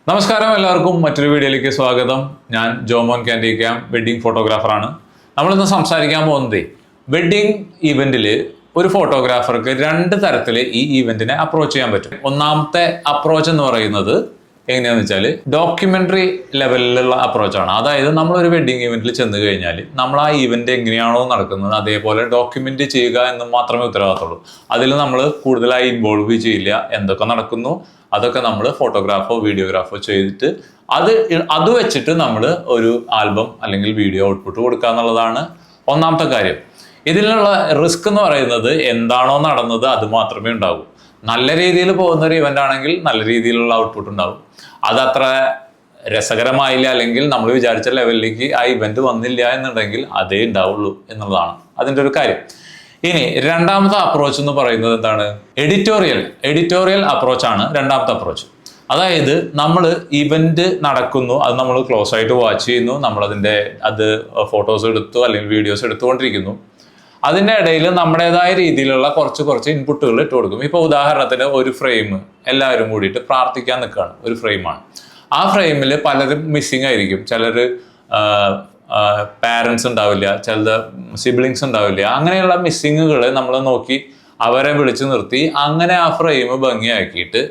നമസ്കാരം, എല്ലാവർക്കും മറ്റൊരു വീഡിയോയിലേക്ക് സ്വാഗതം. ഞാൻ ജോമോൻ കാൻഡി ക്യാം, വെഡ്ഡിംഗ് ഫോട്ടോഗ്രാഫറാണ്. നമ്മളിന്ന് സംസാരിക്കാൻ പോകുന്നത് വെഡ്ഡിംഗ് ഈവെന്റിൽ ഒരു ഫോട്ടോഗ്രാഫർക്ക് രണ്ട് തരത്തിൽ ഈ ഈവെന്റിനെ അപ്രോച്ച് ചെയ്യാൻ പറ്റും. ഒന്നാമത്തെ അപ്രോച്ച് എന്ന് പറയുന്നത് എങ്ങനെയാണെന്ന് വെച്ചാൽ ഡോക്യുമെന്ററി ലെവലിലുള്ള അപ്രോച്ചാണ്. അതായത് നമ്മളൊരു വെഡ്ഡിംഗ് ഈവെന്റിൽ ചെന്ന് കഴിഞ്ഞാൽ നമ്മൾ ആ ഈവെന്റ് എങ്ങനെയാണോ നടക്കുന്നത് അതേപോലെ ഡോക്യുമെന്റ് ചെയ്യുക എന്ന് മാത്രമേ ഉത്തരവാദിത്തമുള്ളൂ. അതിൽ നമ്മൾ കൂടുതലായി ഇൻവോൾവ് ചെയ്യില്ല. എന്തൊക്കെ നടക്കുന്നു അതൊക്കെ നമ്മൾ ഫോട്ടോഗ്രാഫോ വീഡിയോഗ്രാഫോ ചെയ്തിട്ട് അത് വെച്ചിട്ട് നമ്മൾ ഒരു ആൽബം അല്ലെങ്കിൽ വീഡിയോ ഔട്ട്പുട്ട് കൊടുക്കുക എന്നുള്ളതാണ് ഒന്നാമത്തെ കാര്യം. ഇതിലുള്ള റിസ്ക് എന്ന് പറയുന്നത് എന്താണോ നടന്നത് അത് മാത്രമേ ഉണ്ടാകൂ. നല്ല രീതിയിൽ പോകുന്ന ഒരു ഇവന്റ് ആണെങ്കിൽ നല്ല രീതിയിലുള്ള ഔട്ട്പുട്ട് ഉണ്ടാവും. അതത്ര രസകരമായില്ല അല്ലെങ്കിൽ നമ്മൾ വിചാരിച്ച ലെവലിലേക്ക് ആ ഇവന്റ് വന്നില്ല എന്നുണ്ടെങ്കിൽ അതേ ഉണ്ടാവുള്ളൂ എന്നുള്ളതാണ് അതിൻ്റെ ഒരു കാര്യം. ഇനി രണ്ടാമത്തെ അപ്രോച്ച് എന്ന് പറയുന്നത് എന്താണ്? എഡിറ്റോറിയൽ അപ്രോച്ചാണ് രണ്ടാമത്തെ അപ്രോച്ച്. അതായത് നമ്മൾ ഇവന്റ് നടക്കുന്നു, അത് നമ്മൾ ക്ലോസ് ആയിട്ട് വാച്ച് ചെയ്യുന്നു, നമ്മളതിൻ്റെ ഫോട്ടോസ് എടുത്തു അല്ലെങ്കിൽ വീഡിയോസ് എടുത്തുകൊണ്ടിരിക്കുന്നു. അതിൻ്റെ ഇടയിൽ നമ്മുടേതായ രീതിയിലുള്ള കുറച്ച് ഇൻപുട്ടുകൾ ഇട്ട് കൊടുക്കും. ഇപ്പോൾ ഉദാഹരണത്തിന് ഒരു ഫ്രെയിം എല്ലാവരും കൂടിയിട്ട് പ്രാർത്ഥിക്കാൻ നിൽക്കുകയാണ്, ഒരു ഫ്രെയിമാണ്. ആ ഫ്രെയിമിൽ പലരും മിസ്സിങ് ആയിരിക്കും. ചിലർ പാരൻസ് ഉണ്ടാവില്ല, ചിലത് സിബ്ലിങ്സ് ഉണ്ടാവില്ല. അങ്ങനെയുള്ള മിസ്സിങ്ങുകൾ നമ്മൾ നോക്കി അവരെ വിളിച്ചു നിർത്തി അങ്ങനെ ആ ഫ്രെയിം ഭംഗിയാക്കിയിട്ട്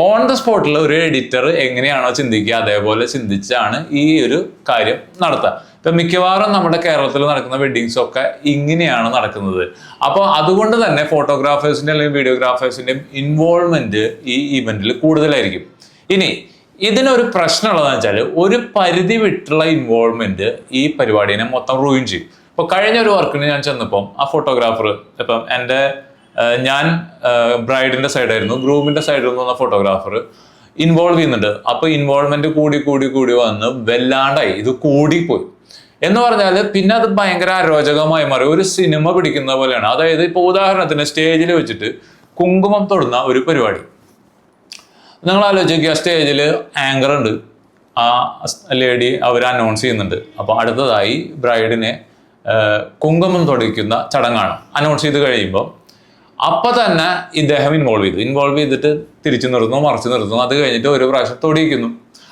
ഓൺ ദ സ്പോട്ടിൽ ഒരു എഡിറ്റർ എങ്ങനെയാണോ ചിന്തിക്കുക അതേപോലെ ചിന്തിച്ചാണ് ഈ ഒരു കാര്യം നടത്തുക. ഇപ്പം മിക്കവാറും നമ്മുടെ കേരളത്തിൽ നടക്കുന്ന വെഡ്ഡിങ്സ് ഒക്കെ ഇങ്ങനെയാണ് നടക്കുന്നത്. അപ്പോൾ അതുകൊണ്ട് തന്നെ ഫോട്ടോഗ്രാഫേഴ്സിൻ്റെ അല്ലെങ്കിൽ വീഡിയോഗ്രാഫേഴ്സിൻ്റെയും ഇൻവോൾവ്മെന്റ് ഈ ഇവന്റിൽ കൂടുതലായിരിക്കും. ഇനി ഇതിനൊരു പ്രശ്നമുള്ളതെന്ന് വെച്ചാൽ ഒരു പരിധി വിട്ടുള്ള ഇൻവോൾവ്മെന്റ് ഈ പരിപാടിനെ മൊത്തം റൂയിൻ ചെയ്യും. ഇപ്പോൾ കഴിഞ്ഞ ഒരു വർക്കിന് ഞാൻ ചെന്നപ്പം ആ ഫോട്ടോഗ്രാഫർ ഇപ്പം ഞാൻ ബ്രൈഡിന്റെ സൈഡായിരുന്നു, ഗ്രൂമിന്റെ സൈഡിൽ നിന്ന് വന്ന ഫോട്ടോഗ്രാഫർ ഇൻവോൾവ് ചെയ്യുന്നുണ്ട്. അപ്പോൾ ഇൻവോൾവ്മെന്റ് കൂടി വന്ന് വല്ലാണ്ടായി, ഇത് കൂടിപ്പോയി എന്ന് പറഞ്ഞാൽ പിന്നെ അത് ഭയങ്കര അരോചകമായി മാറി, ഒരു സിനിമ പിടിക്കുന്ന പോലെയാണ്. അതായത് ഇപ്പോൾ ഉദാഹരണത്തിന് സ്റ്റേജിൽ വെച്ചിട്ട് കുങ്കുമം തൊടുന്ന ഒരു പരിപാടി നിങ്ങൾ ആലോചിക്കുക. സ്റ്റേജിൽ ആങ്കർ ഉണ്ട്, ആ ലേഡി അവർ അനൗൺസ് ചെയ്യുന്നുണ്ട്. അപ്പോൾ അടുത്തതായി ബ്രൈഡിനെ കുങ്കുമം തൊടിക്കുന്ന ചടങ്ങാണ്. അനൗൺസ് ചെയ്ത് കഴിയുമ്പോൾ അപ്പം തന്നെ ഇദ്ദേഹം ഇൻവോൾവ് ചെയ്തിട്ട് തിരിച്ചു നിർത്തുന്നു, മറിച്ച് നിർത്തുന്നു. അത് കഴിഞ്ഞിട്ട് ഒരു പ്രാവശ്യം തൊടിയിക്കുന്നു.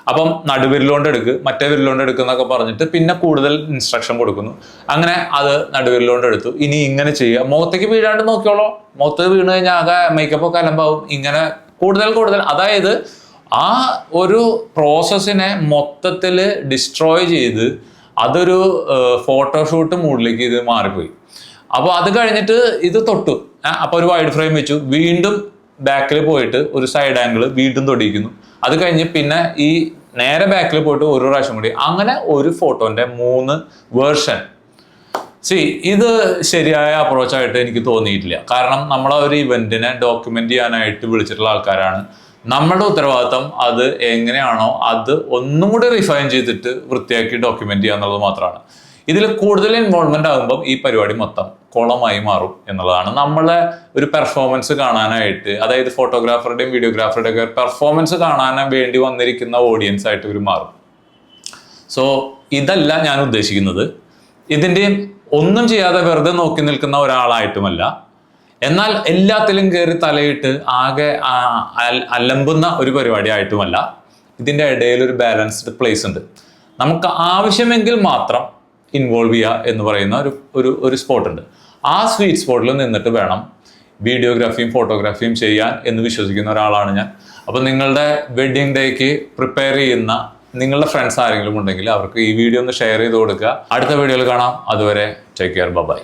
അപ്പം നടുവിരലോണ്ട് എടുക്ക്, മറ്റേ വിരലോണ്ട് എടുക്കുന്നൊക്കെ പറഞ്ഞിട്ട് പിന്നെ കൂടുതൽ ഇൻസ്ട്രക്ഷൻ കൊടുക്കുന്നു. അങ്ങനെ അത് നടുവിരലോണ്ട് എടുത്തു, ഇനി ഇങ്ങനെ ചെയ്യുക, മുഖത്തേക്ക് വീഴാണ്ട് നോക്കിയോളോ, മുഖത്ത് വീണ് കഴിഞ്ഞാൽ ആകെ മേക്കപ്പ് ഒക്കെ അലമ്പാവും. ഇങ്ങനെ കൂടുതൽ അതായത് ആ ഒരു പ്രോസസ്സിനെ മൊത്തത്തിൽ ഡിസ്ട്രോയ് ചെയ്ത് അതൊരു ഫോട്ടോഷൂട്ട് മൂഡിലേക്ക് ഇത് മാറിപ്പോയി. അപ്പോൾ അത് കഴിഞ്ഞിട്ട് ഇത് തൊട്ടു, അപ്പോൾ ഒരു വൈഡ് ഫ്രെയിം വെച്ചു, വീണ്ടും ബാക്കിൽ പോയിട്ട് ഒരു സൈഡ് ആംഗിൾ വീണ്ടും തൊടിയിക്കുന്നു. അത് കഴിഞ്ഞ് പിന്നെ ഈ നേരെ ബാക്കിൽ പോയിട്ട് ഒരു പ്രാവശ്യം കൂടി, അങ്ങനെ ഒരു ഫോട്ടോന്റെ 3 വേർഷൻ. ഇത് ശരിയായ അപ്രോച്ചായിട്ട് എനിക്ക് തോന്നിയിട്ടില്ല. കാരണം നമ്മളെ ഒരു ഇവന്റിനെ ഡോക്യുമെന്റ് ചെയ്യാനായിട്ട് വിളിച്ചിട്ടുള്ള ആൾക്കാരാണ്. നമ്മുടെ ഉത്തരവാദിത്തം അത് എങ്ങനെയാണോ അത് ഒന്നും കൂടി റിഫൈൻ ചെയ്തിട്ട് വൃത്തിയാക്കി ഡോക്യുമെന്റ് ചെയ്യുക എന്നുള്ളത് മാത്രമാണ്. ഇതിൽ കൂടുതൽ ഇൻവോൾവ്മെന്റ് ആകുമ്പം ഈ പരിപാടി മൊത്തം കുളമായി മാറും എന്നുള്ളതാണ്. നമ്മളെ ഒരു പെർഫോമൻസ് കാണാനായിട്ട്, അതായത് ഫോട്ടോഗ്രാഫറുടെയും വീഡിയോഗ്രാഫറുടെയും ഒക്കെ പെർഫോമൻസ് കാണാൻ വേണ്ടി വന്നിരിക്കുന്ന ഓഡിയൻസ് ആയിട്ട് ഇവർ മാറും. സോ ഇതല്ല ഞാൻ ഉദ്ദേശിക്കുന്നത്. ഇതിൻ്റെ ഒന്നും ചെയ്യാതെ വെറുതെ നോക്കി നിൽക്കുന്ന ഒരാളായിട്ടുമല്ല, എന്നാൽ എല്ലാത്തിലും കയറി തലയിട്ട് ആകെ അലമ്പുന്ന ഒരു പരിപാടി ആയിട്ടുമല്ല. ഇതിൻ്റെ ഇടയിൽ ഒരു ബാലൻസ്ഡ് പ്ലേസ് ഉണ്ട്. നമുക്ക് ആവശ്യമെങ്കിൽ മാത്രം ഇൻവോൾവ് ചെയ്യുക എന്ന് പറയുന്ന ഒരു സ്പോട്ട് ഉണ്ട്. ആ സ്വീറ്റ് സ്പോട്ടിൽ നിന്നിട്ട് വേണം വീഡിയോഗ്രാഫിയും ഫോട്ടോഗ്രാഫിയും ചെയ്യാൻ എന്ന് വിശ്വസിക്കുന്ന ഒരാളാണ് ഞാൻ. അപ്പം നിങ്ങളുടെ വെഡ്ഡിംഗ് ഡേക്ക് പ്രിപ്പയർ ചെയ്യുന്ന നിങ്ങളുടെ ഫ്രണ്ട്സ് ആരെങ്കിലും ഉണ്ടെങ്കിൽ അവർക്ക് ഈ വീഡിയോ ഒന്ന് ഷെയർ ചെയ്ത് കൊടുക്കുക. അടുത്ത വീഡിയോയിൽ കാണാം. അതുവരെ ടേക്ക് കെയർ, ബൈ.